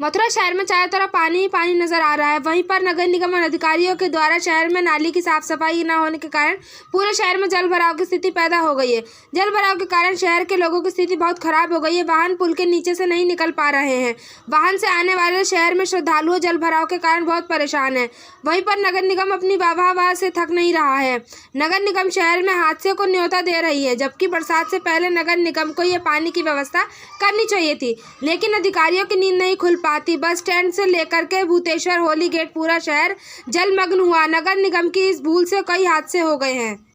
मथुरा शहर में चारों तरफ पानी ही पानी नजर आ रहा है। वहीं पर नगर निगम अधिकारियों के द्वारा शहर में नाली की साफ सफाई न होने के कारण पूरे शहर में जल भराव की स्थिति पैदा हो गई है। जल भराव के कारण शहर के लोगों की स्थिति बहुत खराब हो गई है। वाहन पुल के नीचे से नहीं निकल पा रहे हैं। वाहन से आने वाले शहर में श्रद्धालुओं जल भराव के कारण बहुत परेशान है। वहीं पर नगर निगम अपनी वाह से थक नहीं रहा है। नगर निगम शहर में हादसे को न्योता दे रही है, जबकि बरसात से पहले नगर निगम को यह पानी की व्यवस्था करनी चाहिए थी, लेकिन अधिकारियों की नींद नहीं खुल पाती। बस स्टैंड से लेकर के भूतेश्वर होली गेट पूरा शहर जलमग्न हुआ। नगर निगम की इस भूल से कई हादसे हो गए हैं।